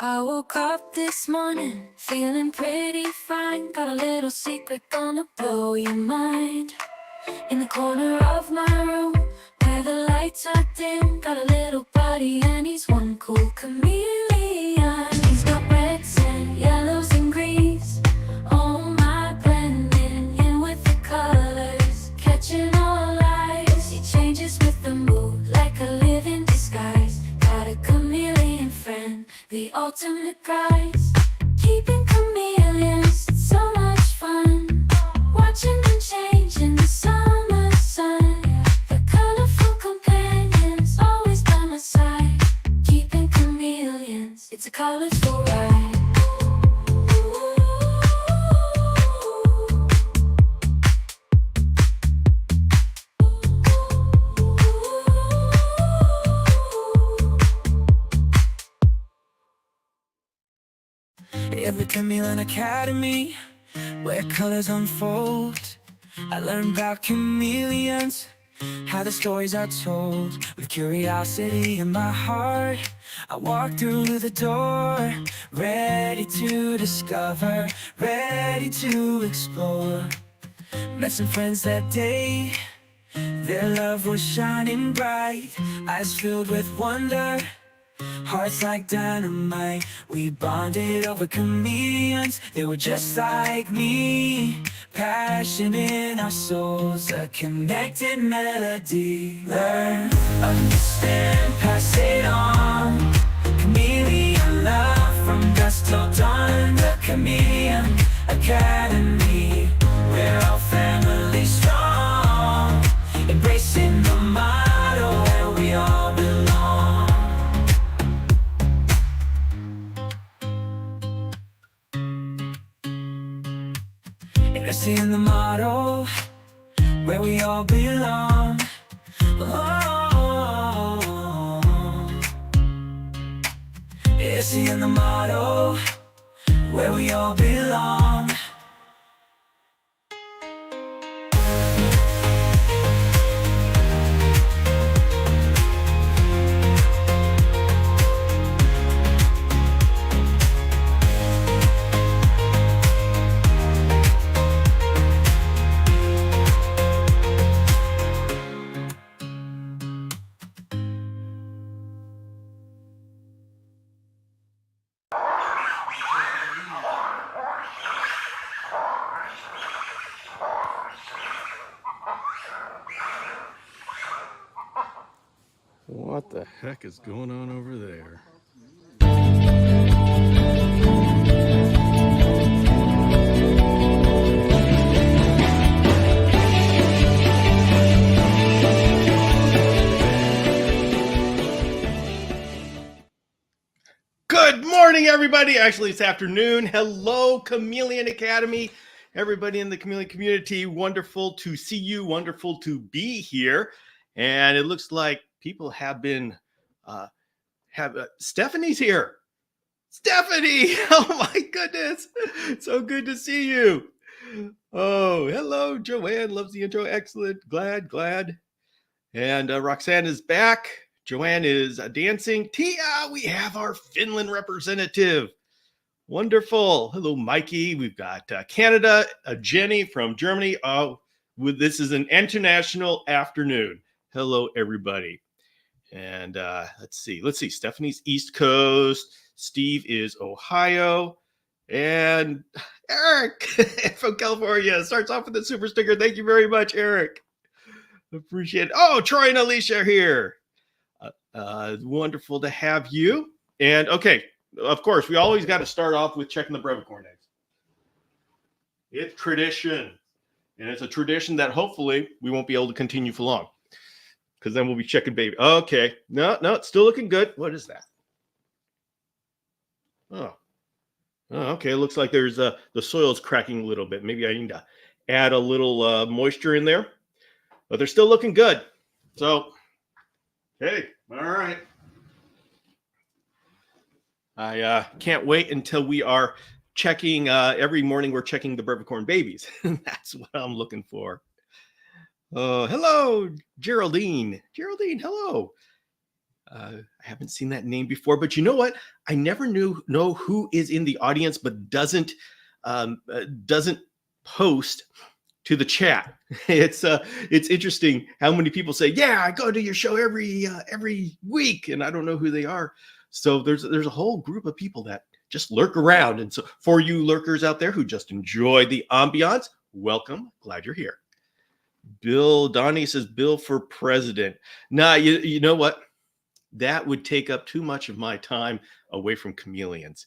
I woke up this morning feeling pretty fine. Got a little secret gonna blow your mind. In the corner of my room, where the lights are dim, got a little buddy and he's one cool chameleon. He's got reds and yellows and greens. Oh my, blending in with the colors, catching all eyes. He changes with the mood like a living disguise. Got a chameleon friend, the ultimate prize. Keeping chameleons, it's so much fun. Watching them change in the summer sun. The colorful companions always by my side. Keeping chameleons, it's a colorful ride. At the Chameleon Academy, where colors unfold, I learned about chameleons, how the stories are told. With curiosity in my heart, I walked through the door, ready to discover, ready to explore. Met some friends that day, their love was shining bright, eyes filled with wonder, hearts like dynamite. We bonded over chameleons, they were just like me. Passion in our souls, a connected melody. Learn, understand, pass it on. Chameleon love from dusk till dawn. The Chameleon Academy, we're all family strong. Embracing the motto where we all belong. Seeing the motto where we all belong. Oh, yeah, seeing the motto where we all belong. What the heck is going on over there? Good morning, everybody. Actually, it's afternoon. Hello, Chameleon Academy. Everybody in the Chameleon community, wonderful to see you. Wonderful to be here. And it looks like people have been, Stephanie's here. Stephanie, oh my goodness. So good to see you. Oh, hello, Joanne. Loves the intro. Excellent. Glad. And Roxanne is back. Joanne is dancing. Tia, we have our Finland representative. Wonderful. Hello, Mikey. We've got Canada, Jenny from Germany. Oh, this is an international afternoon. Hello, everybody. And let's see. Stephanie's East Coast. Steve is Ohio. And Eric from California starts off with the super sticker. Thank you very much, Eric. Appreciate it. Oh, Troy and Alicia are here. Wonderful to have you. And okay, of course, we always got to start off with checking the Brevicorn eggs. It's tradition. And it's a tradition that hopefully we won't be able to continue for long. Because then we'll be checking baby. Okay. No, it's still looking good. What is that? Oh, okay. It looks like there's the soil's cracking a little bit. Maybe I need to add a little moisture in there. But they're still looking good. So, hey, all right. I can't wait until we are checking. Every morning we're checking the Brevicorn babies. That's what I'm looking for. Hello, Geraldine. Geraldine, hello. I haven't seen that name before, but you know what? I never know who is in the audience, but doesn't post to the chat. It's interesting how many people say, "Yeah, I go to your show every week," and I don't know who they are. So there's a whole group of people that just lurk around. And so for you lurkers out there who just enjoy the ambiance, welcome. Glad you're here. Bill Donnie says Bill for president. Nah, you know what? That would take up too much of my time away from Chameleons.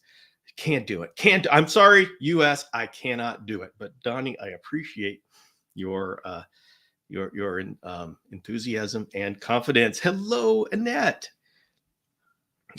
Can't do it. I'm sorry, US, I cannot do it. But Donnie, I appreciate your enthusiasm and confidence. Hello, Annette.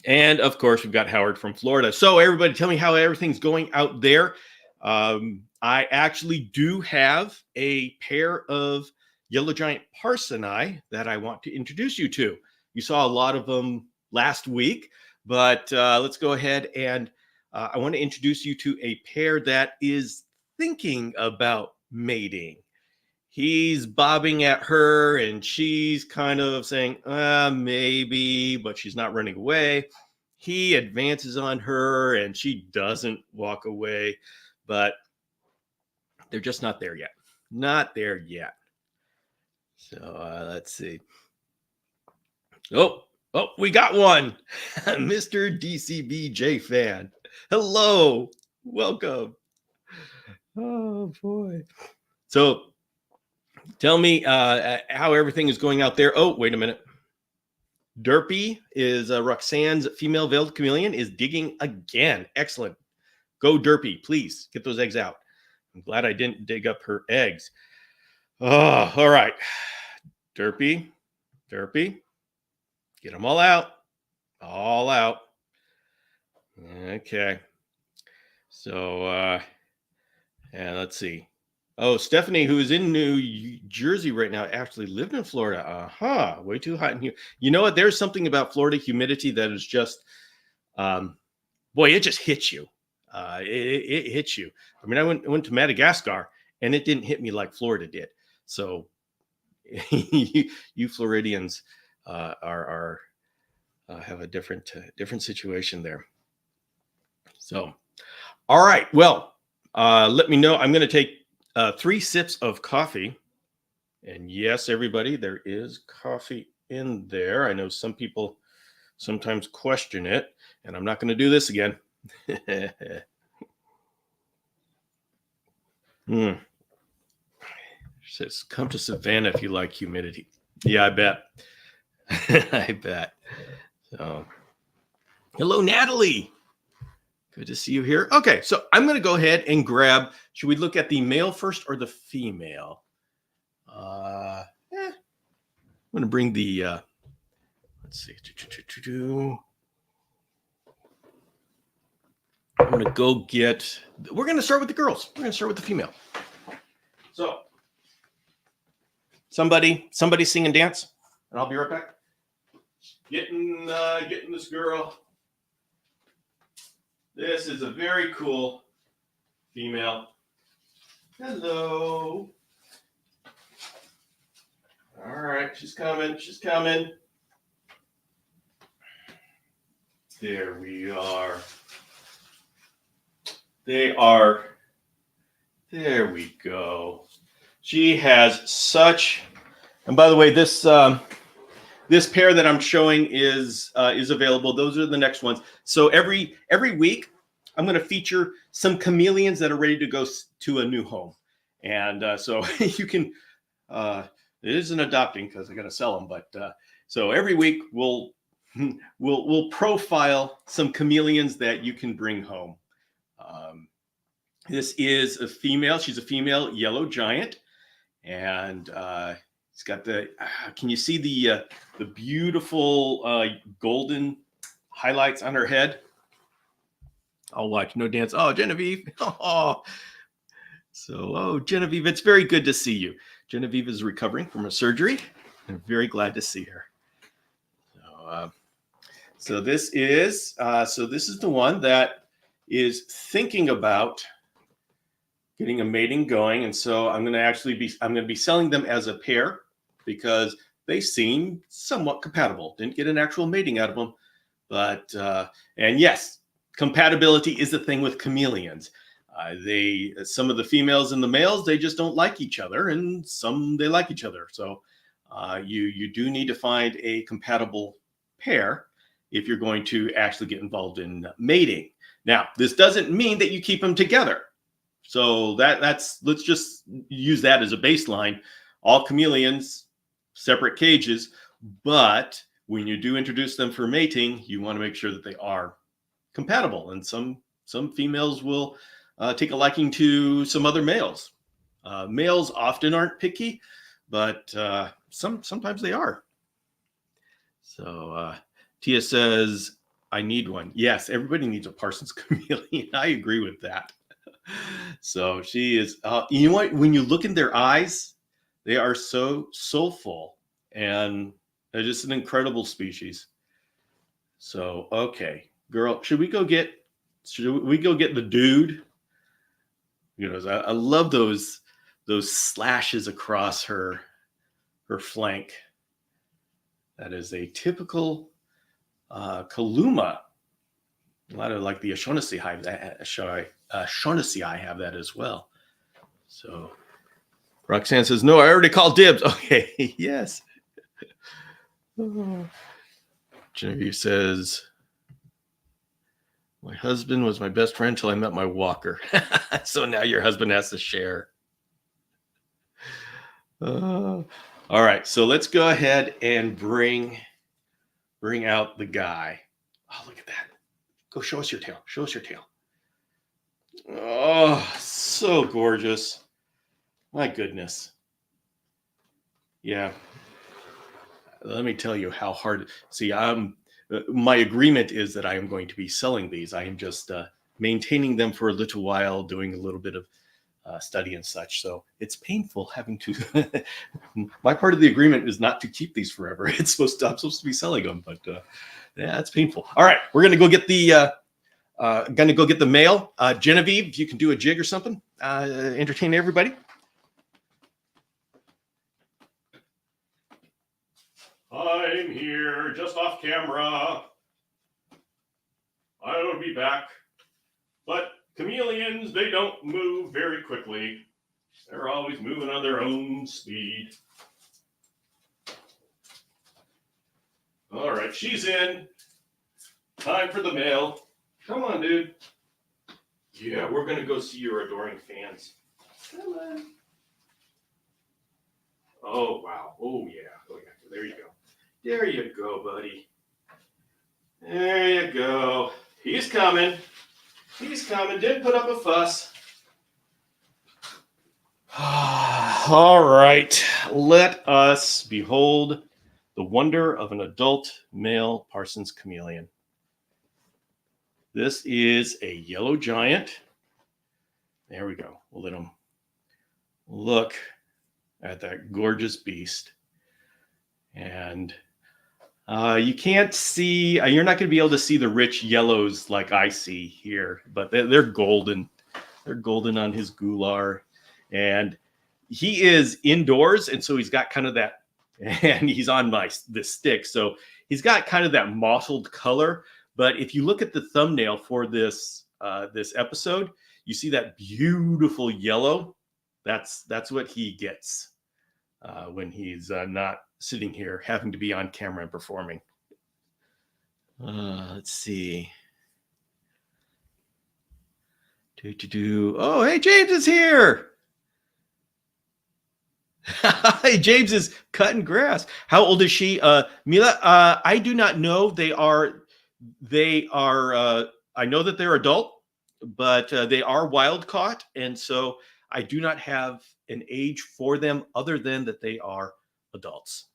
And of course, we've got Howard from Florida. So everybody, tell me how everything's going out there. I actually do have a pair of yellow giant Parson that I want to introduce you to. You saw a lot of them last week, but let's go ahead and I want to introduce you to a pair that is thinking about mating. He's bobbing at her and she's kind of saying, maybe, but she's not running away. He advances on her and she doesn't walk away, but they're just not there yet. Not there yet. So let's see. Oh, we got one. Mr. DCBJ fan. Hello. Welcome. Oh, boy. So tell me how everything is going out there. Oh, wait a minute. Derpy is Roxanne's female veiled chameleon is digging again. Excellent. Go Derpy, please get those eggs out. I'm glad I didn't dig up her eggs. Oh, all right. Derpy, get them all out. All out. Okay. So, and let's see. Oh, Stephanie, who's in New Jersey right now, actually lived in Florida. Way too hot in here. You know what? There's something about Florida humidity that is just, boy, it just hits you. It hits you. I mean, I went to Madagascar, and it didn't hit me like Florida did. So, you Floridians are have a different situation there. So, all right. Well, let me know. I'm going to take 3 sips of coffee. And yes, everybody, there is coffee in there. I know some people sometimes question it, and I'm not going to do this again. Says, come to Savannah if you like humidity. Yeah, I bet. I bet. So, hello, Natalie. Good to see you here. Okay, so I'm going to go ahead and grab. Should we look at the male first or the female? I'm going to bring the. Let's see. I'm going to go get. We're going to start with the girls. We're going to start with the female. So, somebody sing and dance, and I'll be right back. Getting this girl. This is a very cool female. Hello. All right, she's coming. She's coming. There we are. They are. There we go. She has such. And by the way, this pair that I'm showing is available. Those are the next ones. So every week, I'm going to feature some chameleons that are ready to go to a new home, and so you can. It isn't adopting because I got to sell them, but so every week we'll profile some chameleons that you can bring home. This is a female. She's a female yellow giant, and it's got the. Can you see the beautiful golden highlights on her head? I'll watch. No dance. Oh, Genevieve. Oh, so Genevieve, it's very good to see you. Genevieve is recovering from a surgery. I'm very glad to see her. So this is the one that is thinking about getting a mating going, and so I'm going to be selling them as a pair because they seem somewhat compatible. Didn't get an actual mating out of them, but and yes, compatibility is the thing with chameleons. Some of the females and the males, they just don't like each other, and some they like each other. So you do need to find a compatible pair if you're going to actually get involved in mating. Now, this doesn't mean that you keep them together. So let's just use that as a baseline. All chameleons, separate cages, but when you do introduce them for mating, you want to make sure that they are compatible. And some females will take a liking to some other males. Males often aren't picky, but sometimes they are. So Tia says, I need one. Yes, everybody needs a Parson's chameleon. I agree with that. So she is, you know what? When you look in their eyes, they are so soulful, and they're just an incredible species. So, okay, girl, should we go get the dude? You know, I love those slashes across her flank. That is a typical Kaluma. A lot of like the Shaughnessy hive, Shaughnessy I have that as well. So Roxanne says, no, I already called dibs. Okay, yes. Genevieve says, my husband was my best friend till I met my walker. So now your husband has to share. All right, so let's go ahead and bring out the guy. Oh, look at that. Go show us your tail. Show us your tail. Oh, so gorgeous. My goodness. Yeah. Let me tell you how hard. See, my agreement is that I am going to be selling these. I am just maintaining them for a little while, doing a little bit of study and such. So it's painful having to. My part of the agreement is not to keep these forever. I'm supposed to be selling them, but yeah, it's painful. All right, we're gonna go get the male. Genevieve, if you can do a jig or something, entertain everybody. I'm here, just off camera. I will be back. But chameleons, they don't move very quickly. They're always moving on their own speed. All right, she's in. Time for the male. Come on, dude. Yeah, we're going to go see your adoring fans. Come on. Oh, wow. Oh, yeah. Oh, yeah. There you go. There you go, buddy. There you go. He's coming. He's coming. Didn't put up a fuss. All right. Let us behold the wonder of an adult male Parson's chameleon. This is a yellow giant. There we go. We'll let him look at that gorgeous beast. And you can't see, you're not going to be able to see the rich yellows like I see here, but they're golden. They're golden on his gular. And he is indoors, and so he's got kind of that, and he's on this stick. So he's got kind of that mottled color. But if you look at the thumbnail for this episode, you see that beautiful yellow. That's what he gets when he's not sitting here having to be on camera and performing. Let's see. Oh, hey, James is here. Hey, James is cutting grass. How old is she? Mila, I do not know. They are I know that they're adult, but they are wild caught. And so I do not have an age for them other than that they are adults.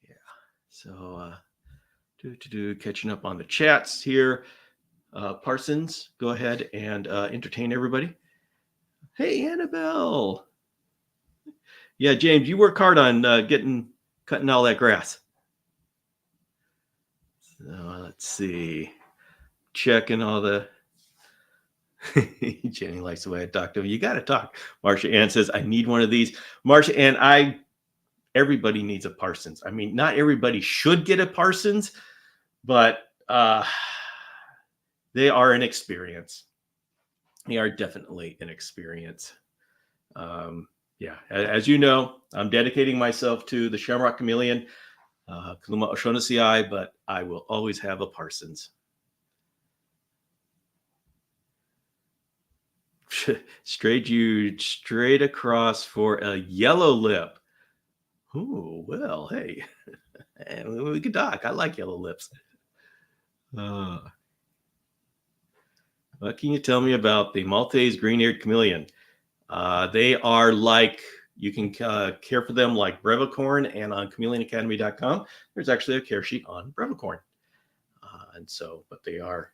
Yeah. So catching up on the chats here. Parsons, go ahead and entertain everybody. Hey, Annabelle. Yeah, James, you work hard on cutting all that grass. So let's see. Checking all the. Jenny likes the way I talk to him. You got to talk. Marsha Ann says, I need one of these. Marsha Ann, everybody needs a Parsons. I mean, not everybody should get a Parsons, but they are an experience. They are definitely an experience. Yeah, as you know, I'm dedicating myself to the Shamrock Chameleon, Kaluma O'Shaughnessy, but I will always have a Parsons. Straight across for a yellow lip. Ooh, well, hey, we could talk. I like yellow lips. What can you tell me about the Maltese green-eared chameleon? They are like, you can care for them like Brevicorn, and on chameleonacademy.com, there's actually a care sheet on Brevicorn. And so, but they are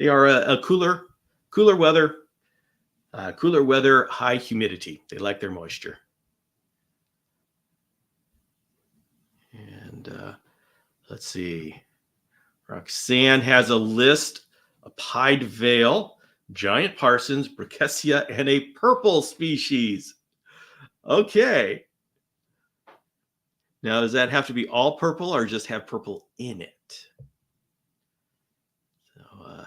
a cooler weather, high humidity. They like their moisture. And let's see. Roxanne has a list: a pied veil, giant Parsons, Brackesia, and a purple species. Okay. Now, does that have to be all purple or just have purple in it? So,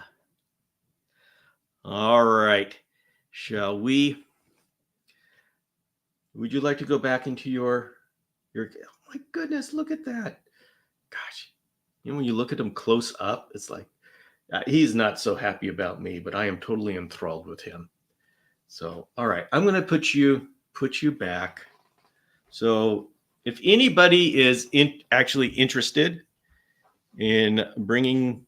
all right. Shall we? Would you like to go back into your? Oh my goodness! Look at that. Gosh, you know, when you look at him close up, it's like he's not so happy about me, but I am totally enthralled with him. So, all right, I'm going to put you back. So, if anybody is actually interested in getting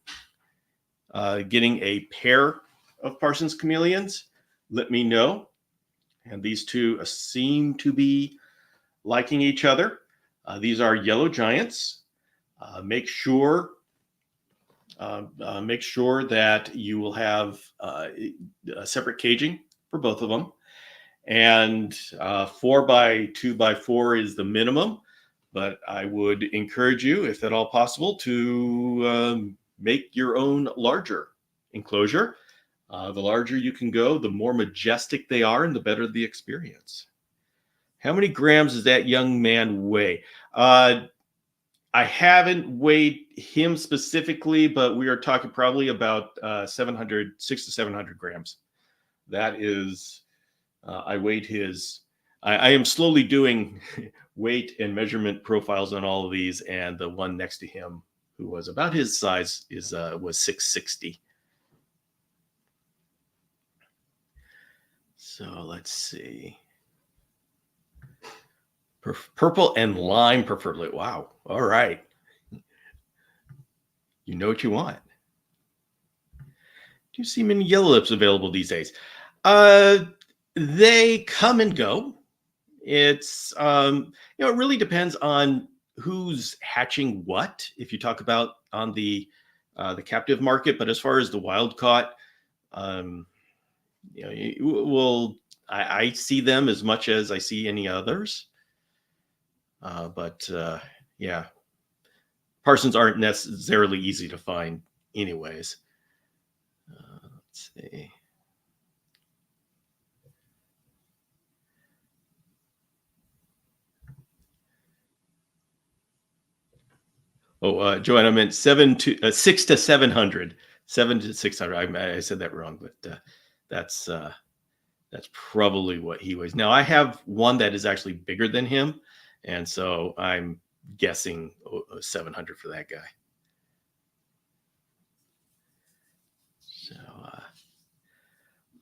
a pair of Parsons chameleons, let me know. And these two seem to be liking each other. These are yellow giants. Make sure that you will have a separate caging for both of them. And 4x2x4 is the minimum, but I would encourage you, if at all possible, to make your own larger enclosure. The larger you can go, the more majestic they are, and the better the experience. How many grams does that young man weigh? I haven't weighed him specifically, but we are talking probably about 600 to 700 grams. That is, I weighed his. I am slowly doing weight and measurement profiles on all of these, and the one next to him, who was about his size, was 660. So let's see. Purple and lime preferably. Wow. All right. You know what you want. Do you see many yellow lips available these days? They come and go. It's it really depends on who's hatching what. If you talk about on the captive market, but as far as the wild caught, I see them as much as I see any others. But yeah, Parsons aren't necessarily easy to find anyways. Let's see. Oh, Joanne, I meant 6 to 700. 7 to 600. I said that wrong, but that's probably what he weighs. Now, I have one that is actually bigger than him, and so I'm guessing 700 for that guy. So,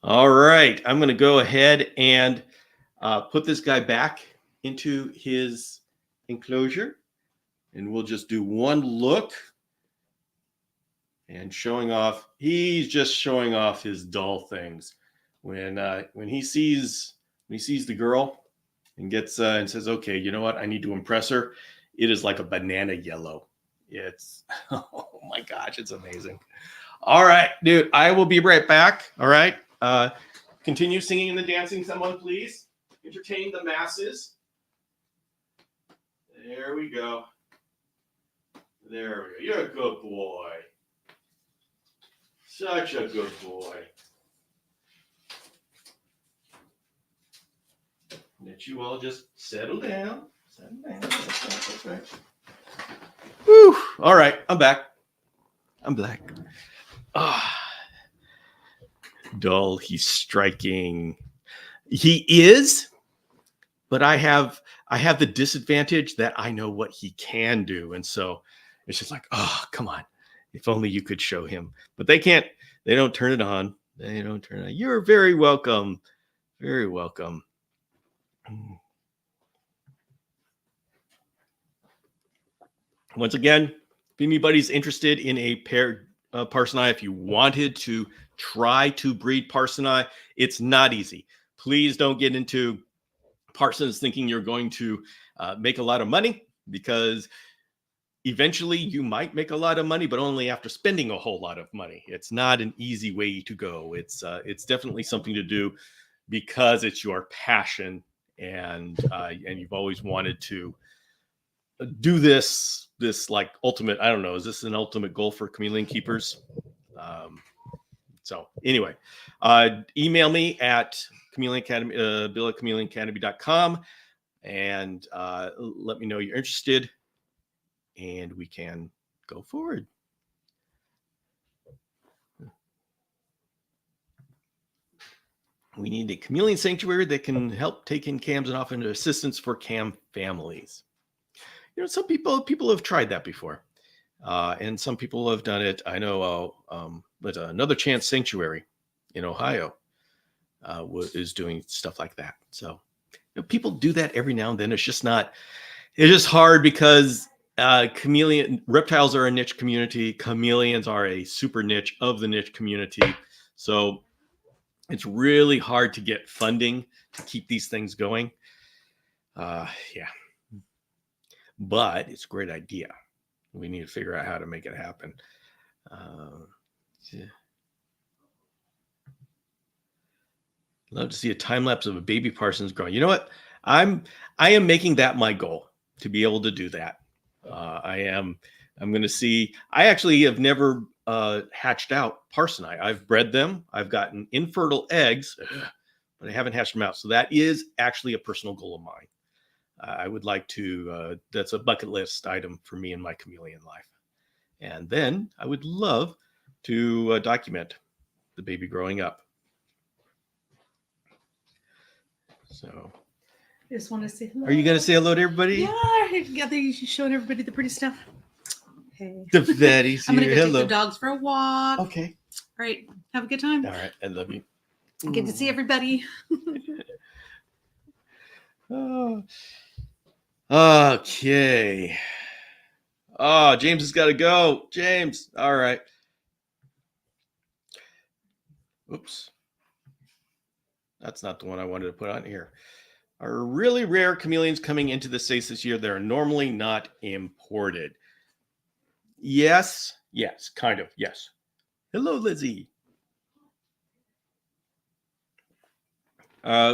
all right, I'm going to go ahead and put this guy back into his enclosure, and we'll just do one look. And he's just showing off his dull things. When he sees the girl and gets and says, okay, you know what, I need to impress her, it is like a banana yellow. It's oh my gosh, it's amazing. All right, dude, I will be right back. All right, continue singing and dancing, someone please. Entertain the masses. There we go. You're a good boy. Such a good boy. Let you all just settle down. That's right. Whew. All right, I'm back. I'm black. Ah, dull. He's striking. He is, but I have the disadvantage that I know what he can do, and so it's just like, oh, come on. If only you could show him. But they can't. They don't turn it on. They don't turn it on. You're very welcome. Very welcome. Once again, if anybody's interested in a paired Parsoni, if you wanted to try to breed Parsoni, it's not easy. Please don't get into Parsons thinking you're going to make a lot of money, because eventually you might make a lot of money, but only after spending a whole lot of money. It's not an easy way to go. It's definitely something to do because it's your passion, and you've always wanted to do this like ultimate, I don't know, is this an ultimate goal for chameleon keepers? So anyway, email me at Chameleon Academy, Bill at ChameleonAcademy.com, and let me know you're interested, and we can go forward. We need a chameleon sanctuary that can help take in cams and offer assistance for cam families. You know, some people have tried that before, and some people have done it. I know but Another Chance Sanctuary in Ohio is doing stuff like that. So people do that every now and then. It's just hard because chameleon reptiles are a niche community. Chameleons are a super niche of the niche community. So it's really hard to get funding to keep these things going. Yeah. But it's a great idea. We need to figure out how to make it happen. Yeah. Love to see a time lapse of a baby Parsons growing. You know what? I am making that my goal, to be able to do that. I'm going to see. I actually have never hatched out Parsoni. I've bred them. I've gotten infertile eggs, but I haven't hatched them out. So that is actually a personal goal of mine. I would like to, that's a bucket list item for me in my chameleon life. And then I would love to document the baby growing up. So, I just want to say hello. Are you going to say hello to everybody? Yeah, they're showing everybody the pretty stuff. Hey. The fatties I'm going to here. go take the dogs for a walk. Okay. All right. Have a good time. All right. I love you. Good to see everybody. Oh. Okay. Oh, James has got to go. James. All right. Oops. That's not the one I wanted to put on here. Are really rare chameleons coming into the States this year that are normally not imported? Yes. Yes. Kind of. Yes. Hello, Lizzie.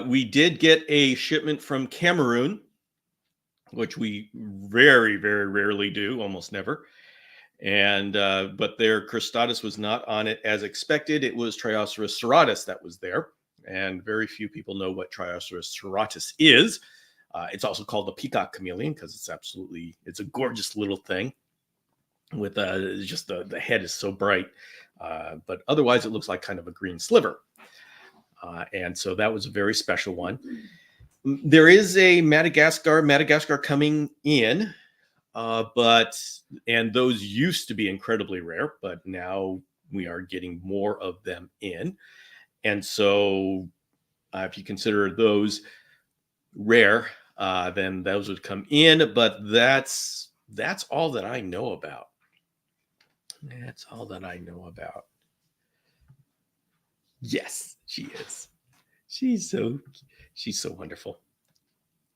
We did get a shipment from Cameroon, which we very, very rarely do, almost never. And but their cristatus was not on it as expected. It was Trioceras serratus that was there, and very few people know what Trioceras serratus is. It's also called the peacock chameleon because it's a gorgeous little thing with just the head is so bright, but otherwise it looks like kind of a green sliver. And so that was a very special one. There is a Madagascar coming in, and those used to be incredibly rare, but now we are getting more of them in. And so if you consider those rare, then those would come in, but that's all that I know about. That's all that I know about. Yes, she is. She's so wonderful.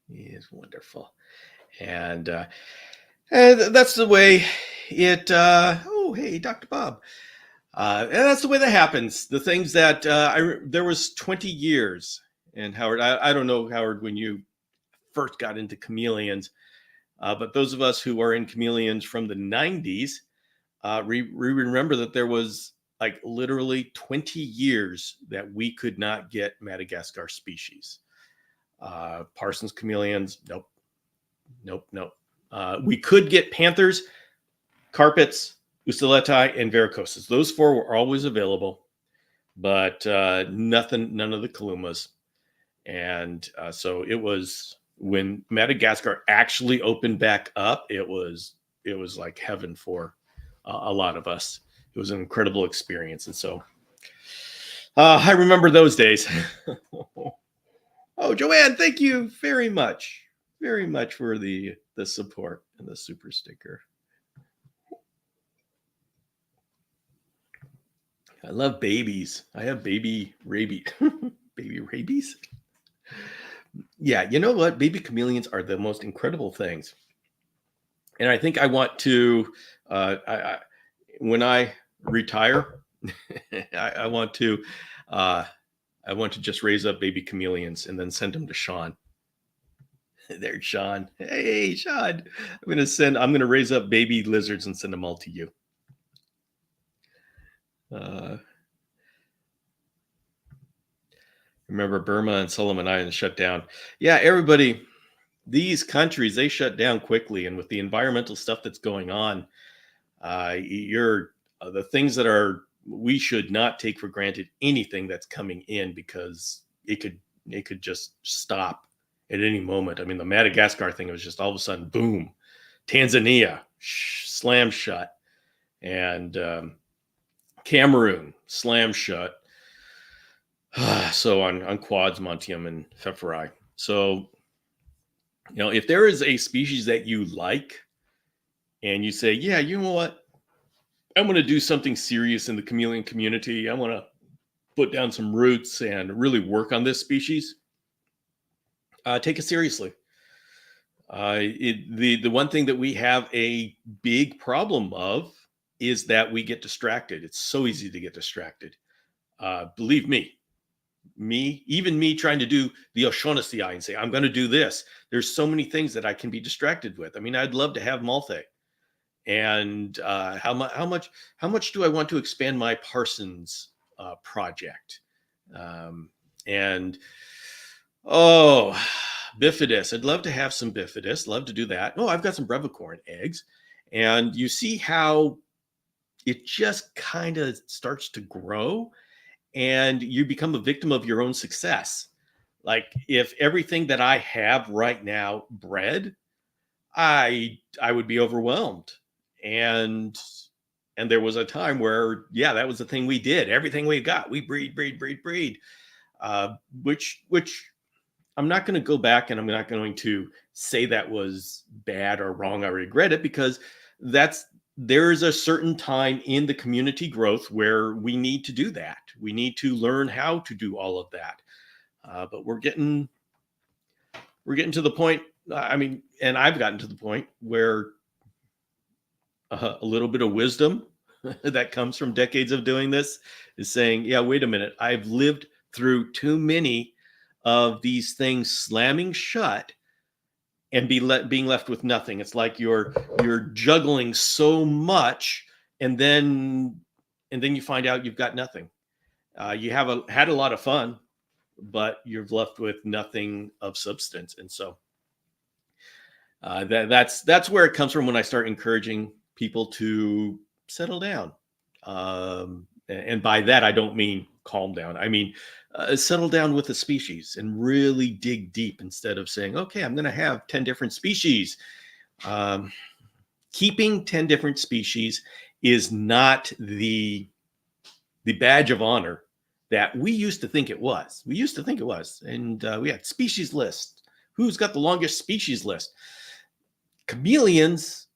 She is wonderful. And that's the way it, oh, hey, Dr. Bob. And that's the way that happens. The things that, there was 20 years, and Howard, I don't know, Howard, when you first got into chameleons, but those of us who are in chameleons from the 90s, we remember that there was like literally 20 years that we could not get Madagascar species. Parson's chameleons, nope. Nope. We could get panthers, carpets, ustelleti, and varicoses. Those 4 were always available, but none of the calumas. And so it was when Madagascar actually opened back up. It was like heaven for a lot of us. It was an incredible experience, and so I remember those days. Oh, Joanne, thank you very much for the support and the super sticker. I love babies. I have baby rabies. Baby rabies. Yeah, you know what? Baby chameleons are the most incredible things. And I think I want to, when I retire, I want to just raise up baby chameleons and then send them to Sean. There's Sean. Hey, Sean. I'm going to raise up baby lizards and send them all to you. Remember Burma and Solomon Islands shut down. Yeah, everybody, these countries, they shut down quickly. And with the environmental stuff that's going on, the things that we should not take for granted anything that's coming in, because it could just stop at any moment. I mean, the Madagascar thing was just all of a sudden, boom. Tanzania, slam shut. And Cameroon, slam shut. So on quads, Montium and Pfefferi. So, if there is a species that you like and you say, yeah, you know what? I'm going to do something serious in the chameleon community. I want to put down some roots and really work on this species. Take it seriously. The one thing that we have a big problem of is that we get distracted. It's so easy to get distracted. Believe me, even me trying to do the O'Shaughnessy eye and say, I'm going to do this. There's so many things that I can be distracted with. I mean, I'd love to have Malthae. And how much do I want to expand my Parsons project? Bifidus. I'd love to have some Bifidus. Love to do that. Oh, I've got some Brevicorn eggs. And you see how it just kind of starts to grow, and you become a victim of your own success. Like, if everything that I have right now bred, I would be overwhelmed. And there was a time where, yeah, that was the thing we did. Everything we got, we breed. Which I'm not going to go back, and I'm not going to say that was bad or wrong. I regret it, because there is a certain time in the community growth where we need to do that. We need to learn how to do all of that. But we're getting to the point. And I've gotten to the point where a little bit of wisdom that comes from decades of doing this is saying, yeah, wait a minute. I've lived through too many of these things slamming shut and being left with nothing. It's like you're juggling so much, and then you find out you've got nothing. You had a lot of fun, but you're left with nothing of substance. And so that's where it comes from when I start encouraging people to settle down. And by that, I don't mean calm down. I mean, settle down with the species and really dig deep, instead of saying, okay, I'm going to have 10 different species. Keeping 10 different species is not the badge of honor that we used to think it was. And we had species list. Who's got the longest species list? Chameleons,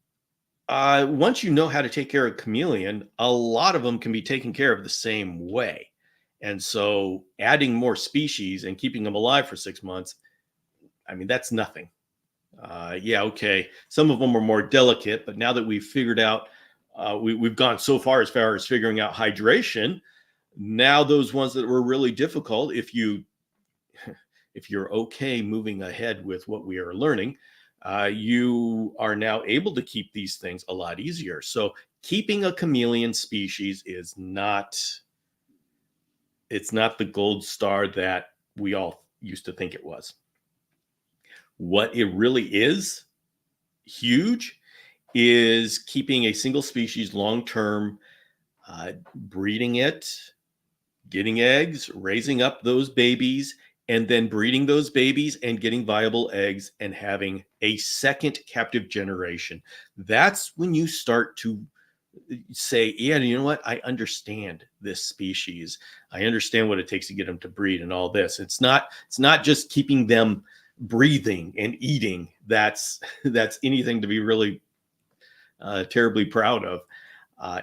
once you know how to take care of a chameleon, a lot of them can be taken care of the same way. And so adding more species and keeping them alive for 6 months, I mean, that's nothing. Yeah, okay. Some of them are more delicate, but now that we've figured out, we've gone so far as figuring out hydration. Now those ones that were really difficult, if you're okay moving ahead with what we are learning, you are now able to keep these things a lot easier. So keeping a chameleon species is not the gold star that we all used to think it was. What it really is huge is keeping a single species long-term, breeding it, getting eggs, raising up those babies, and then breeding those babies and getting viable eggs and having a second captive generation. That's when you start to say, yeah, you know what? I understand this species. I understand what it takes to get them to breed and all this. It's not just keeping them breathing and eating. That's anything to be really terribly proud of.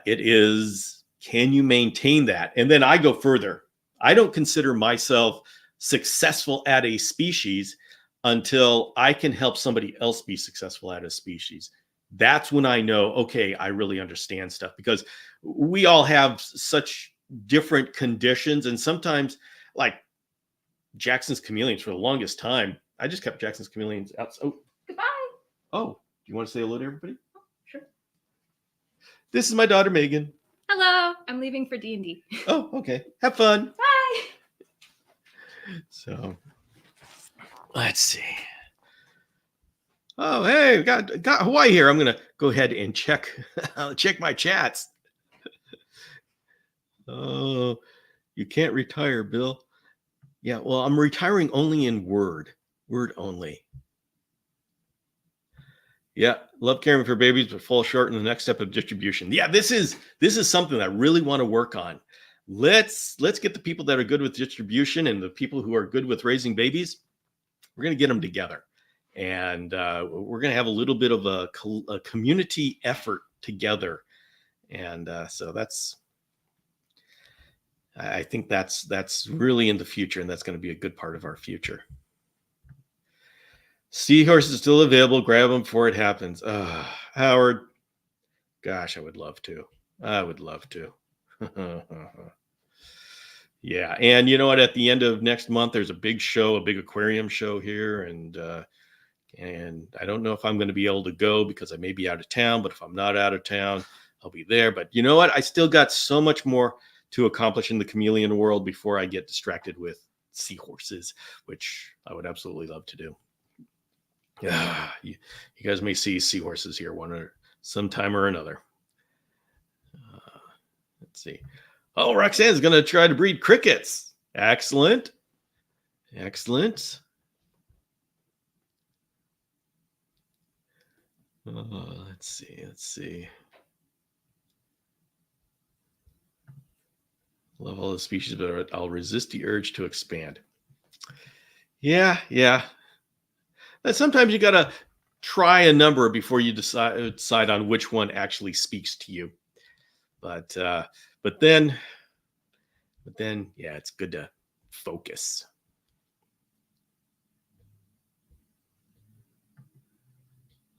It is, can you maintain that? And then I go further. I don't consider myself successful at a species until I can help somebody else be successful at a species. That's when I know, okay, I really understand stuff, because we all have such different conditions. And sometimes, like Jackson's chameleons, for the longest time, I just kept Jackson's chameleons out. Oh, Goodbye. oh, do you want to say hello to everybody? Sure. This is my daughter, Megan. Hello. I'm leaving for D&D. Oh, okay. Have fun. Bye. So let's see. Oh, hey, got Hawaii here. I'm gonna go ahead and check my chats. Oh, you can't retire, Bill. Yeah, well, I'm retiring only in word only. Yeah, love caring for babies, but fall short in the next step of distribution. Yeah, this is something that I really want to work on. Let's get the people that are good with distribution and the people who are good with raising babies. We're going to get them together, and we're going to have a little bit of a community effort together. And so I think that's really in the future, and that's going to be a good part of our future. Seahorse is still available. Grab them before it happens. Howard, gosh, I would love to. Yeah, and you know what? At the end of next month, there's a big show, a big aquarium show here, and I don't know if I'm going to be able to go because I may be out of town. But if I'm not out of town, I'll be there. But you know what? I still got so much more to accomplish in the chameleon world before I get distracted with seahorses, which I would absolutely love to do. You guys may see seahorses here sometime or another. Let's see. Oh, Roxanne's going to try to breed crickets. Excellent. Let's see. Love all the species, but I'll resist the urge to expand. Yeah. But sometimes you got to try a number before you decide on which one actually speaks to you. But then, yeah, it's good to focus.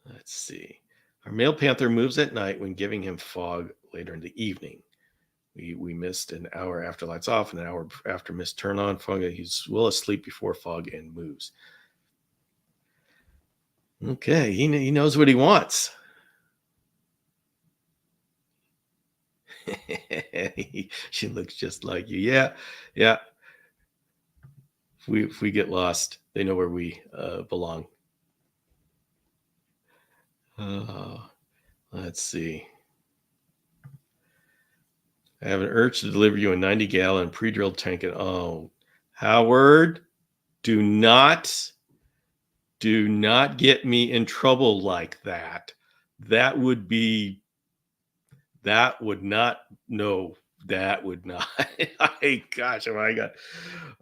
Let's see. Our male panther moves at night when giving him fog later in the evening. We missed an hour after lights off and an hour after mist turn on. Fog, he's well asleep before fog and moves. Okay, he knows what he wants. She looks just like you. Yeah. If we get lost, they know where we belong. Let's see. I have an urge to deliver you a 90-gallon pre-drilled tank. Howard, do not get me in trouble like that. That would not. Gosh, oh my God.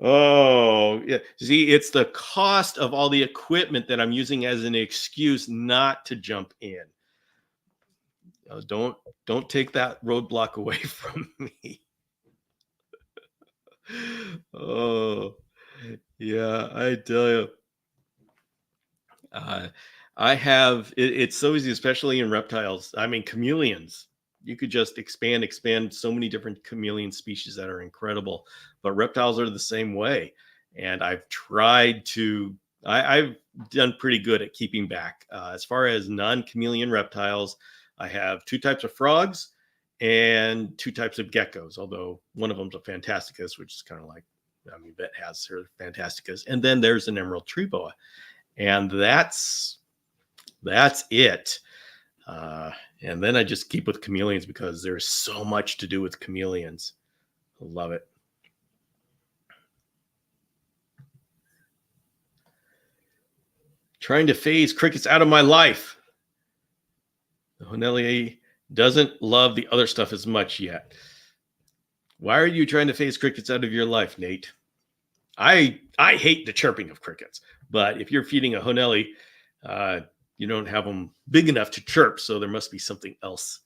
Oh, yeah. See, it's the cost of all the equipment that I'm using as an excuse not to jump in. Don't take that roadblock away from me. Oh, yeah, I tell you. I have, it's so easy, especially in reptiles. I mean, chameleons. You could just expand so many different chameleon species that are incredible. But reptiles are the same way. And I've done pretty good at keeping back. As far as non-chameleon reptiles, I have 2 types of frogs and 2 types of geckos, although one of them's a fantasticus, which is kind of like, Bet has her fantasticus. And then there's an emerald tree boa. And that's That's it. And then I just keep with chameleons because there's so much to do with chameleons. I love it. Trying to phase crickets out of my life. The Honelli doesn't love the other stuff as much yet. Why are you trying to phase crickets out of your life, Nate? I hate the chirping of crickets, but if you're feeding a Honelli, you don't have them big enough to chirp, so there must be something else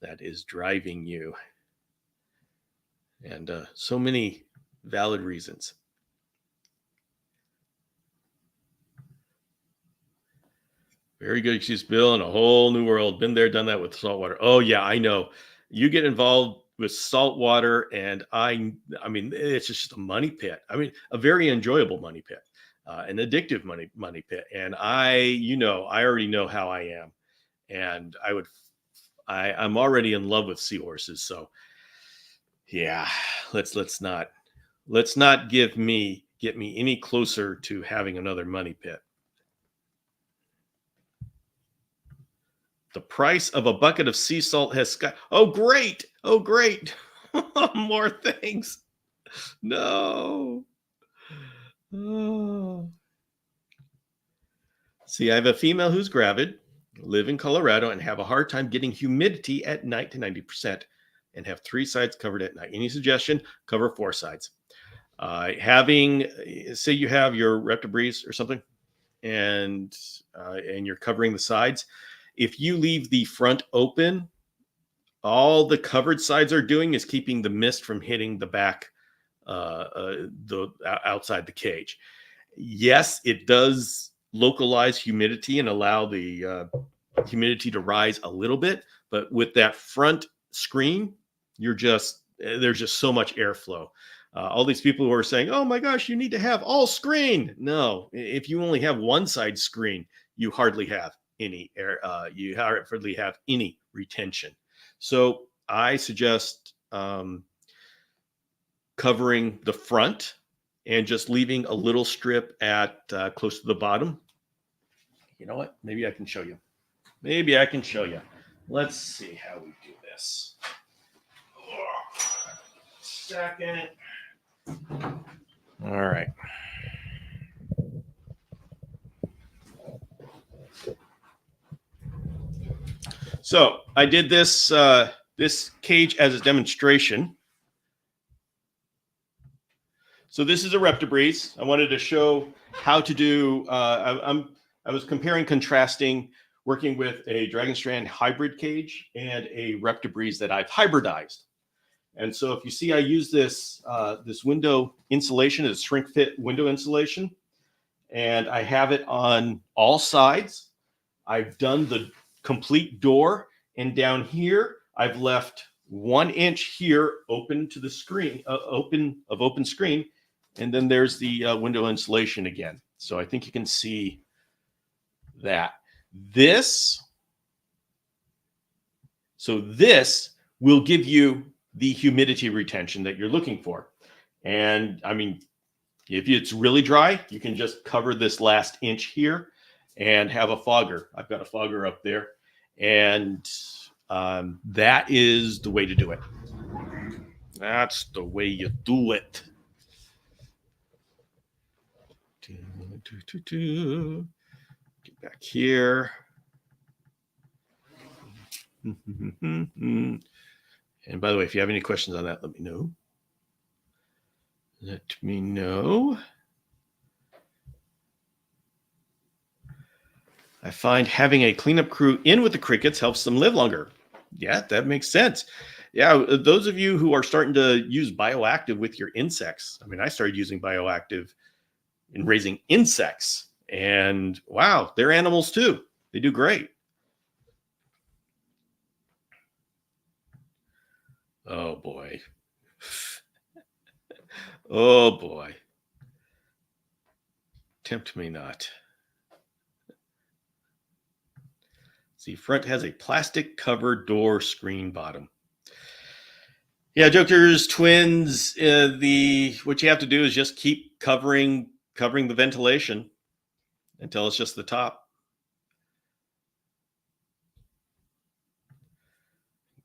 that is driving you. And so many valid reasons. Very good excuse, Bill. In a whole new world. Been there, done that with saltwater. Oh, yeah, I know. You get involved with saltwater, and I mean, it's just a money pit. I mean, a very enjoyable money pit, an addictive money pit. And I already know how I am, and I'm already in love with seahorses. So, yeah, let's not get me any closer to having another money pit. The price of a bucket of sea salt has sky. Oh, great. Oh, great. More things. No. Oh. See, I have a female who's gravid, live in Colorado, and have a hard time getting humidity at night to 90% and have 3 sides covered at night. Any suggestion? Cover 4 sides. Say you have your Reptibreeze or something, and you're covering the sides. If you leave the front open, all the covered sides are doing is keeping the mist from hitting the back, the outside the cage. Yes, it does localize humidity and allow the humidity to rise a little bit, but with that front screen, there's just so much airflow. All these people who are saying, "Oh my gosh, you need to have all screen." No, if you only have one side screen, you hardly have any air. You hardly have any retention. So I suggest covering the front and just leaving a little strip at close to the bottom. You know what? Maybe I can show you. Let's see how we do this. Second. All right. So I did this cage as a demonstration. So this is a Reptibreeze. I wanted to show how to do. I was comparing, contrasting, working with a Dragonstrand hybrid cage and a Reptibreeze that I've hybridized. And so if you see, I use this window insulation, it's shrink fit window insulation, and I have it on all sides. I've done the complete door, and down here I've left 1 inch here open to the screen, open screen, and then there's the window insulation again. So I think you can see that. This will give you the humidity retention that you're looking for. And I mean, if it's really dry, you can just cover this last inch here and have a fogger. I've got a fogger up there, and that is the way to do it. That's the way you do it. Get back here. And by the way, if you have any questions on that, let me know. I find having a cleanup crew in with the crickets helps them live longer. Yeah, that makes sense. Yeah, those of you who are starting to use bioactive with your insects. I mean, I started using bioactive in raising insects, and wow, they're animals too. They do great. Oh boy. Oh boy. Tempt me not. See, front has a plastic covered door screen bottom. Yeah, Jokers, twins, what you have to do is just keep covering the ventilation until it's just the top.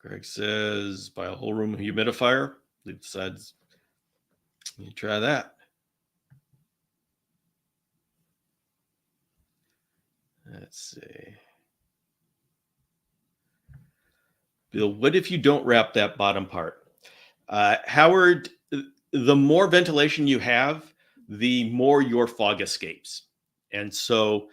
Greg says, buy a whole room humidifier. Leave the sides. You try that. Let's see. Bill, what if you don't wrap that bottom part? Howard, the more ventilation you have, the more your fog escapes. And so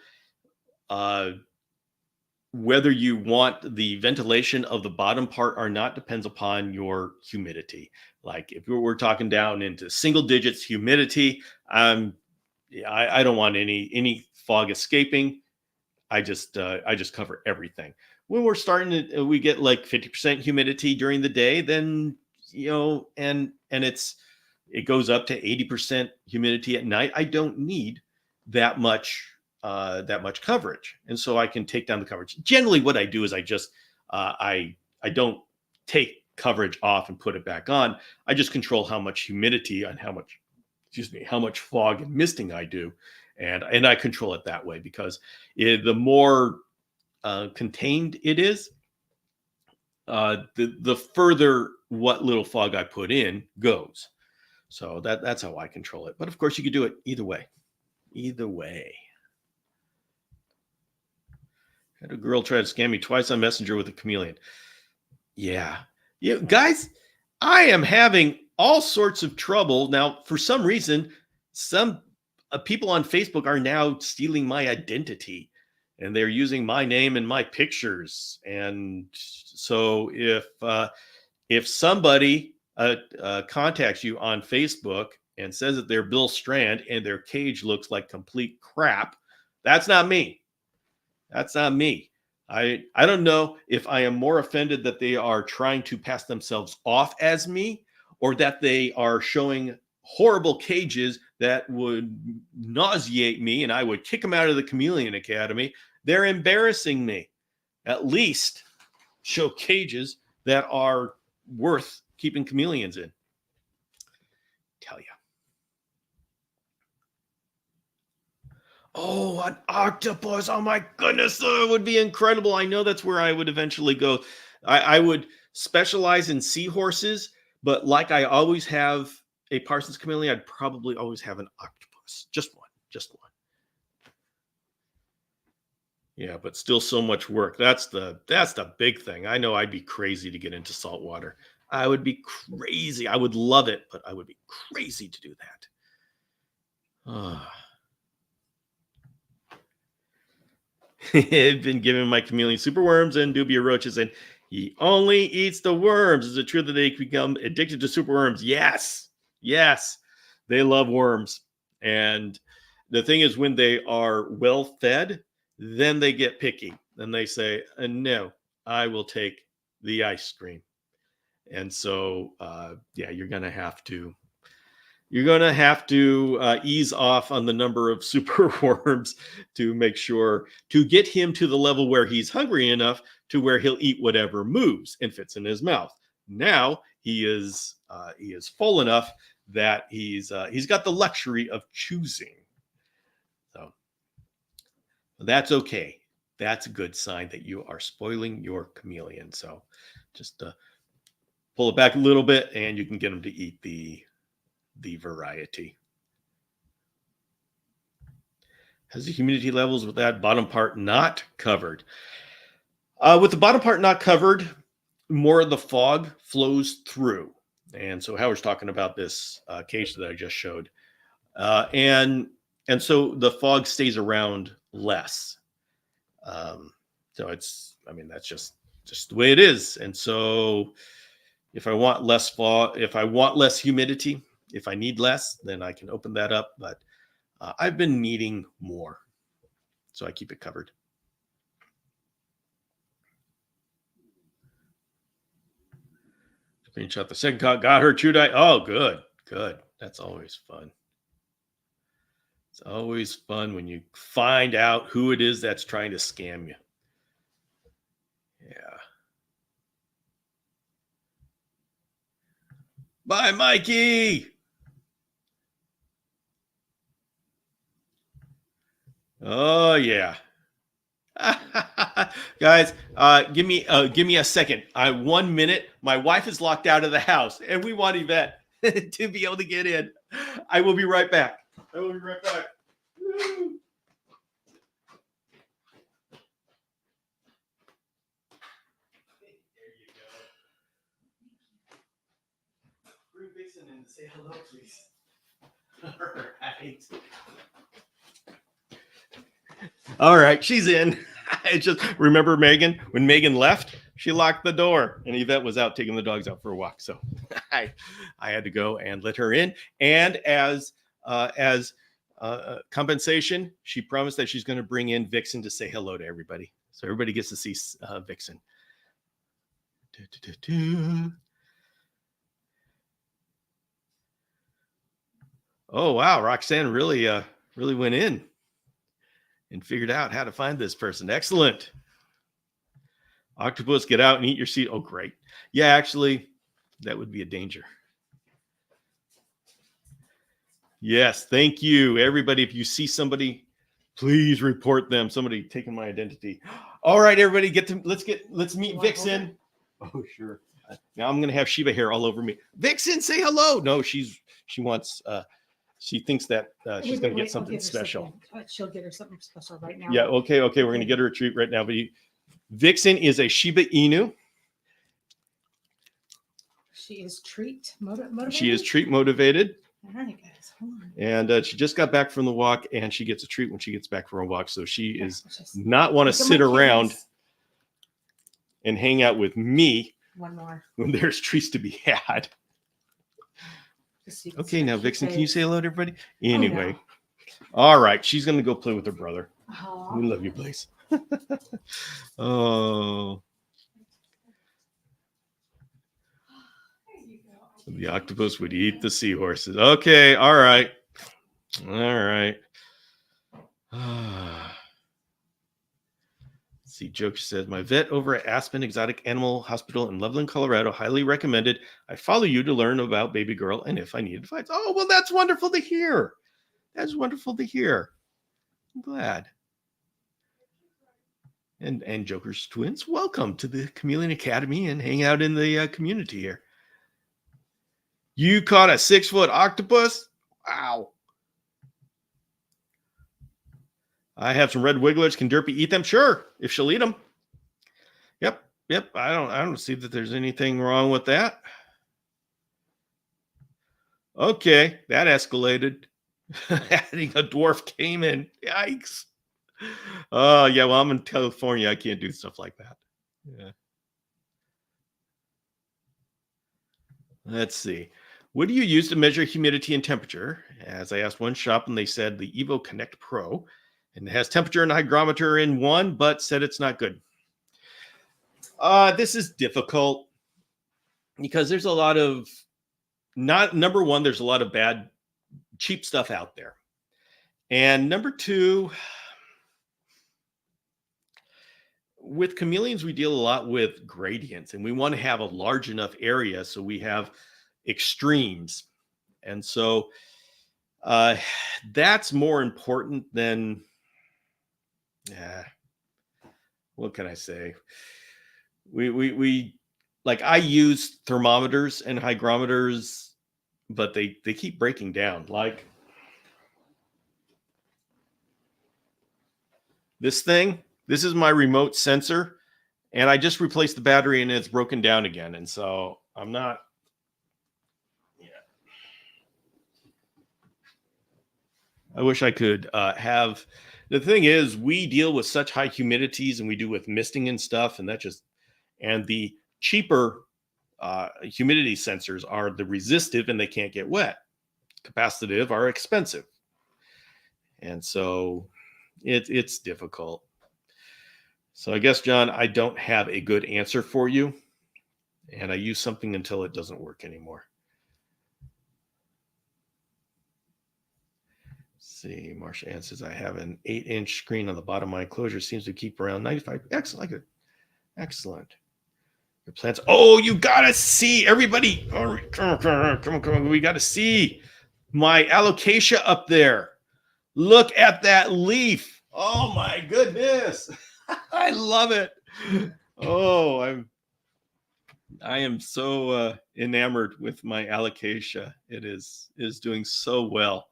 whether you want the ventilation of the bottom part or not depends upon your humidity. Like if we're talking down into single digits humidity, I don't want any fog escaping. I just cover everything. When we're starting to, we get like 50% humidity during the day, then and it goes up to 80% humidity at night. I don't need that much coverage, and so I can take down the coverage. Generally, what I do is I don't take coverage off and put it back on. I just control how much humidity and how much fog and misting I do, and I control it that way because the more contained it is, the further what little fog I put in goes. So that's how I control it. But of course, you could do it either way. Either way. Had a girl try to scam me twice on Messenger with a chameleon. Yeah. Guys, I am having all sorts of trouble. Now, for some reason, some people on Facebook are now stealing my identity and they're using my name and my pictures. And so if somebody contacts you on Facebook and says that they're Bill Strand and their cage looks like complete crap, that's not me. That's not me. I don't know if I am more offended that they are trying to pass themselves off as me or that they are showing horrible cages that would nauseate me and I would kick them out of the Chameleon Academy. They're embarrassing me. At least show cages that are worth keeping chameleons in. Tell you. Oh, an octopus. Oh my goodness. That would be incredible. I know that's where I would eventually go. I would specialize in seahorses, but like I always have a Parsons chameleon, I'd probably always have an octopus. Just one. Yeah, but still so much work. That's the big thing. I know I'd be crazy to get into saltwater. I would be crazy. I would love it, but I would be crazy to do that. I've been giving my chameleon super worms and dubia roaches, and he only eats the worms. Is it true that they become addicted to super worms? Yes. They love worms. And the thing is, when they are well fed, then they get picky. Then they say, no, I will take the ice cream. And so, you're going to have to ease off on the number of super worms to make sure to get him to the level where he's hungry enough to where he'll eat whatever moves and fits in his mouth. Now he is full enough that he's got the luxury of choosing. So that's okay. That's a good sign that you are spoiling your chameleon. So just pull it back a little bit and you can get him to eat the variety. Has the humidity levels with that bottom part not covered? With the bottom part not covered, more of the fog flows through. And so Howard's talking about this case that I just showed. And so the fog stays around less. So that's just the way it is. And so if I want less fog, if I want less humidity, if I need less, then I can open that up. But I've been needing more, so I keep it covered. Screenshot the second caught, got her true die. Oh, good. That's always fun. It's always fun when you find out who it is that's trying to scam you. Yeah. Bye, Mikey. Oh, yeah. Guys, give me a second. 1 minute. My wife is locked out of the house, and we want Yvette to be able to get in. I will be right back. Woo. There you go. Bring Vixen in to say hello, please. All right, she's in. It's just remember Megan, when Megan left, she locked the door and Yvette was out taking the dogs out for a walk. So I had to go and let her in. And as compensation, she promised that she's going to bring in Vixen to say hello to everybody. So everybody gets to see Vixen. Oh, wow. Roxanne really went in and figured out how to find this person. Excellent. Octopus, get out and eat your seed. Oh, great. Yeah, actually, that would be a danger. Yes, thank you. Everybody, if you see somebody, please report them. Somebody taking my identity. All right, everybody, let's meet Vixen. Oh, sure. Now I'm gonna have Shiva hair all over me. Vixen, say hello. No, she wants she thinks that she's gonna get something special. She'll get her something special right now. Yeah, okay. We're gonna get her a treat right now. But Vixen is a Shiba Inu. She is treat motivated. She is treat motivated. All right, guys, hold on. And she just got back from the walk, and she gets a treat when she gets back from a walk. So she is not want to sit around and hang out with me. One more. When there's treats to be had. Okay, now Vixen, can you say hello to everybody? Anyway, all right, she's gonna go play with her brother. Aww. We love you, place. Oh, the octopus would eat the seahorses. Okay, all right. See, Joker says, my vet over at Aspen Exotic Animal Hospital in Loveland, Colorado, highly recommended I follow you to learn about baby girl and if I need advice. Oh, well, that's wonderful to hear. That's wonderful to hear. I'm glad. And Joker's twins, welcome to the Chameleon Academy and hang out in the community here. You caught a 6-foot octopus? Wow. I have some red wigglers. Can Derpy eat them? Sure, if she'll eat them. Yep. I don't see that there's anything wrong with that. Okay, that escalated. Adding a dwarf caiman. Yikes. Yeah, well, I'm in California. I can't do stuff like that. Yeah. Let's see. What do you use to measure humidity and temperature? As I asked one shop and they said the Evo Connect Pro. And it has temperature and hygrometer in one, but said it's not good. This is difficult because there's a lot of number one, there's a lot of bad, cheap stuff out there. And number two, with chameleons, we deal a lot with gradients and we want to have a large enough area so we have extremes. And so that's more important than, what can I say? We like I use thermometers and hygrometers, but they keep breaking down. Like this thing, this is my remote sensor, and I just replaced the battery and it's broken down again. And so I'm not, I wish I could have. The thing is, we deal with such high humidities and we do with misting and stuff. And and the cheaper humidity sensors are the resistive and they can't get wet. Capacitive are expensive. And so it's difficult. So I guess, John, I don't have a good answer for you. And I use something until it doesn't work anymore. See, Marsha Ann says, I have an 8-inch screen on the bottom of my enclosure. Seems to keep around 95. Excellent. Excellent. Your plants. Oh, you got to see everybody. Oh, come on. We got to see my alocasia up there. Look at that leaf. Oh, my goodness. I love it. Oh, I am so enamored with my alocasia. It is doing so well.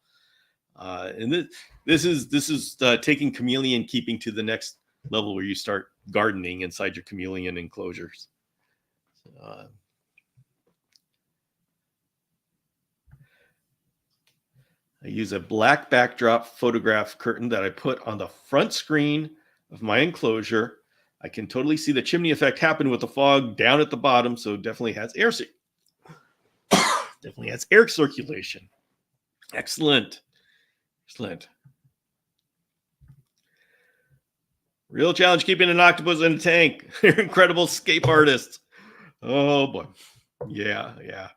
And this is taking chameleon keeping to the next level where you start gardening inside your chameleon enclosures. Uh, I use a black backdrop photograph curtain that I put on the front screen of my enclosure. I can totally see the chimney effect happen with the fog down at the bottom, so definitely has definitely has air circulation. Excellent. Excellent. Real challenge keeping an octopus in a tank. They're incredible escape artists. Oh boy. Yeah, yeah.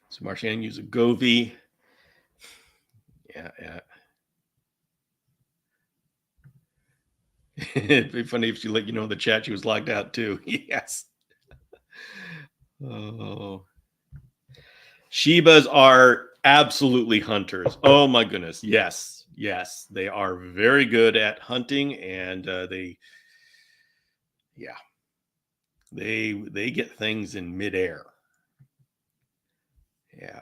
So Marchand use a Govee. Yeah, yeah. It'd be funny if she let you know in the chat she was locked out too. Yes. Oh. Shibas are absolutely hunters. Oh my goodness. Yes. Yes. They are very good at hunting, and they get things in midair. Yeah.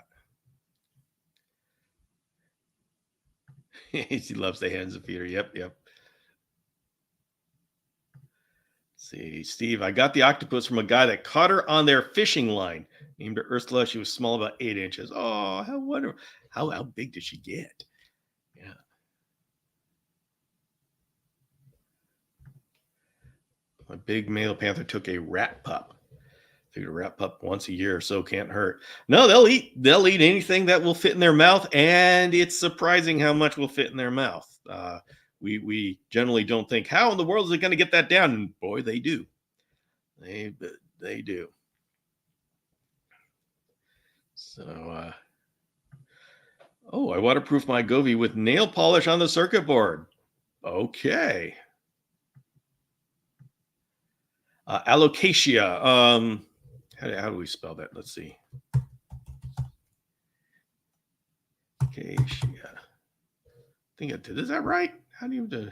She loves the hands of feeder. Yep, yep. See, Steve, I got the octopus from a guy that caught her on their fishing line. Named her Ursula. She was small, about 8 inches. Oh, how wonderful. How big did she get? Yeah. My big male panther took a rat pup. Figured a rat pup once a year or so can't hurt. No, they'll eat anything that will fit in their mouth, and it's surprising how much will fit in their mouth. We generally don't think, how in the world is it going to get that down? And boy, they do. They do. So, I waterproof my Govee with nail polish on the circuit board. Okay. Alocasia. How do we spell that? Let's see. Alocasia. I think I did. Is that right? How do you do?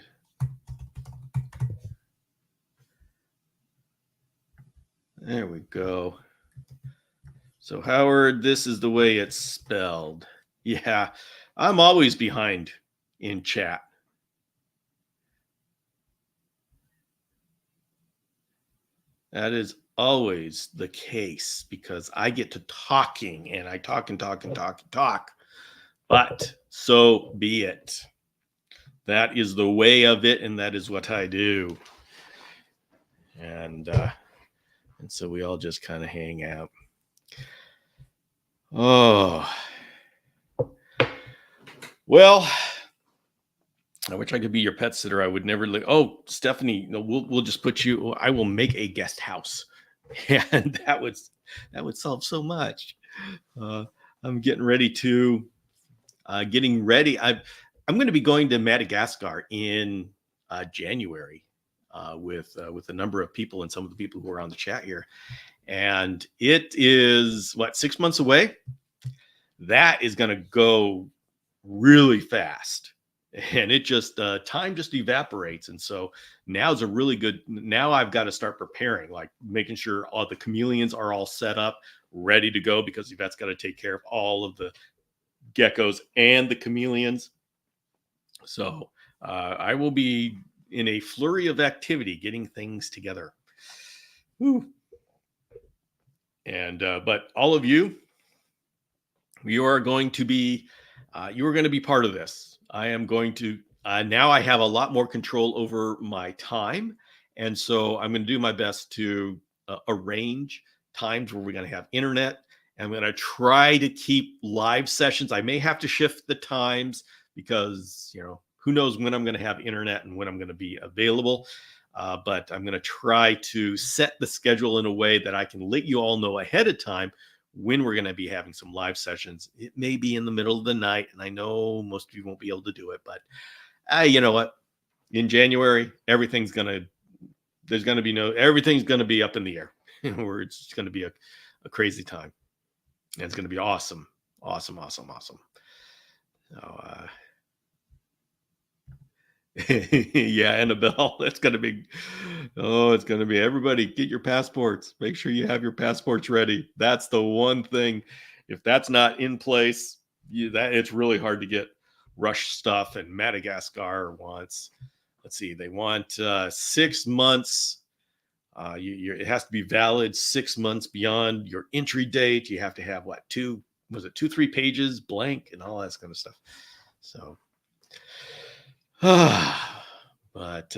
There we go. So Howard, this is the way it's spelled. Yeah, I'm always behind in chat. That is always the case because I get to talking, and I talk and talk and talk and talk. But so be it. That is the way of it, and that is what I do. And so we all just kind of hang out. Oh, well, I wish I could be your pet sitter. I would never. Oh, Stephanie, no, we'll just put you. I will make a guest house, and that would solve so much. I'm getting ready to. Getting ready. I'm going to be going to Madagascar in January with a number of people and some of the people who are on the chat here, and it is 6 months away. That is going to go really fast, and it just time just evaporates. And so now's a really good. Now I've got to start preparing, like making sure all the chameleons are all set up, ready to go, because Yvette's got to take care of all of the geckos and the chameleons. So I will be in a flurry of activity getting things together. Woo. And but all of you are going to be part of this. I am going to now I have a lot more control over my time, and so I'm going to do my best to arrange times where we're going to have internet. I'm going to try to keep live sessions. I may have to shift the times because, who knows when I'm going to have internet and when I'm going to be available. But I'm going to try to set the schedule in a way that I can let you all know ahead of time when we're going to be having some live sessions. It may be in the middle of the night, and I know most of you won't be able to do it, but you know what? In January, everything's going to be up in the air, where it's going to be a crazy time. And it's going to be awesome. Awesome, awesome, awesome. So, yeah, Annabelle, that's going to be, oh, it's going to be everybody get your passports. Make sure you have your passports ready. That's the one thing. If that's not in place, that it's really hard to get rush stuff. And Madagascar wants, let's see, they want 6 months. It has to be valid 6 months beyond your entry date. You have to have what, 3 pages blank and all that kind of stuff. So, but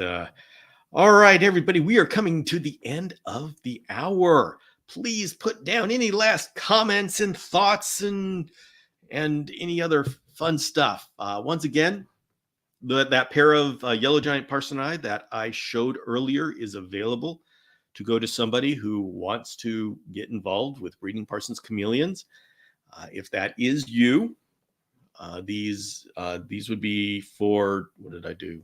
all right, everybody, we are coming to the end of the hour. Please put down any last comments and thoughts and any other fun stuff. Once again, that pair of yellow giant parsonii that I showed earlier is available to go to somebody who wants to get involved with breeding Parson's chameleons. If that is you, these would be for, what did I do?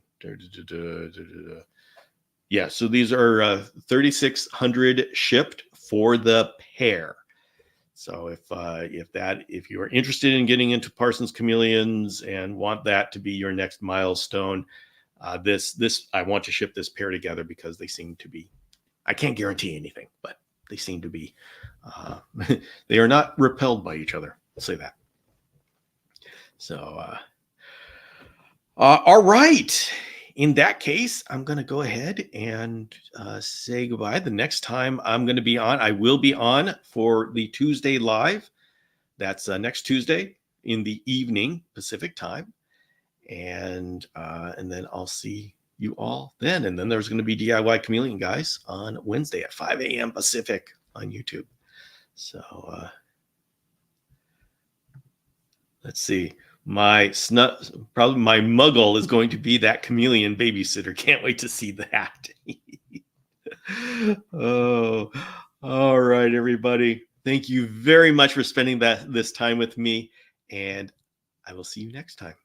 Yeah, so these are 3,600 shipped for the pair. So if you are interested in getting into Parson's chameleons and want that to be your next milestone, this I want to ship this pair together because they seem to be, I can't guarantee anything, but they seem to be, they are not repelled by each other. I'll say that. So, all right. In that case, I'm going to go ahead and say goodbye. The next time I'm going to be on, I will be on for the Tuesday live. That's next Tuesday in the evening Pacific time, and then I'll see you all then. And then there's going to be DIY Chameleon Guys on Wednesday at 5 a.m. Pacific on YouTube. So let's see. Probably my muggle is going to be that chameleon babysitter. Can't wait to see that. Oh, all right, everybody. Thank you very much for spending this time with me, and I will see you next time.